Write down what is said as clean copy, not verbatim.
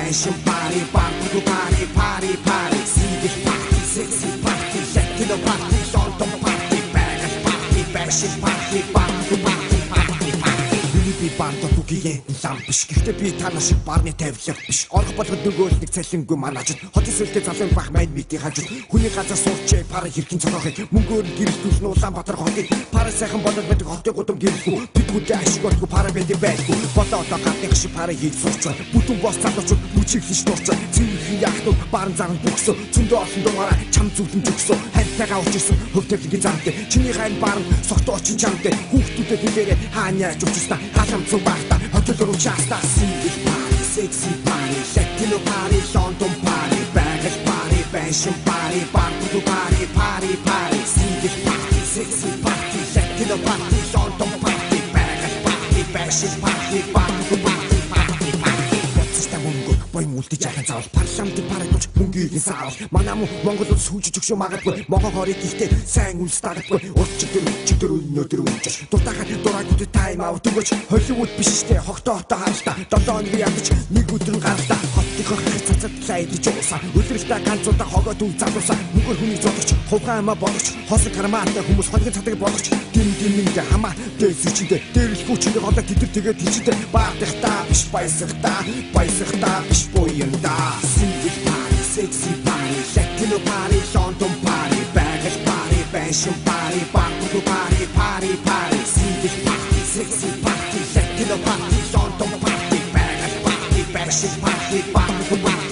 fashion party, party, party, party, party, Swedish party, sexy party, Latino party, London party, Paris party, fashion party, party, party, party, party. Би банда бүгийн лам биш. Гэхдээ би танаа шиг барны тавилга биш. Орох болгоод нөгөө нэг цалингүй манажд. Хотын сүлдээ залуу бах майд мэдий хажууд. Хүний газар суурчээ пара хэрхэн цогоохыг. Мөнгөөр гэрэлтүүлж Улаанбаатар хотыг. Пара сайхан болоод байдаг хотын гудам гэрэлгүй. Бид хүлээ ашиг болгүй пара байдаг байлгүй. Болоо одоо гадны шиг пара хийж сурч. Бүтэн бос залуучууд бүчиг хийж дурч. Цэвэрхэн яахнууд баран заран бүгсөө. Зөндөө олон дугаараа чам зүлэн зүгсөө. Хантайгаа учирсан хөвтөлгийн замтай. Чиний хайн баран согтоочин чамтай. Хүүхдүүдэд хэлээрээ хааняач учирсан. Some basta, hotel room chasta, Swedish party, sexy party, Latino party, London party, Paris party, fashion party, party, party, party, party, Swedish party, sexy party, Latino party, London party, Paris party, fashion party, party, party, party, party. What's the one good boy? Multi jacket out, парламент парагч мөнгөний саав. Манаа Монгол улс хүчиж өгшөө магадгүй. Монгол хорийг ихтэй сайн үл стартгүй. Өчигдөр өнөөдөр үнэж. Дутахад дураагууд тайм аут өгөж. Холливуд биш штэ хогтоотоо харалтаа. 7 өдрийн ядаж нэг өдөр гаралтаа. Хотыг хохих цацад лайдж уусан. Өдрөлтөө ганцуудаа хогоод үл залуусаа. Мөнгөр хүний зодогч, хувгаамаа бодогч, хосын кармаатай хүмүүс хоногийн цадаг бодогч. Димдимэндээ хамаа дэсчиндээ дээрлэхүүчтэй голоо тэтэр тэгээд тийчтэй баадахтаа биш баясахтаа биш буянда. Swedish party, sexy party, Latino party, London party, Paris party, fashion party, party, party, party, party, Swedish party, sexy party, Latino party, London party, Paris party, fashion party, party, party.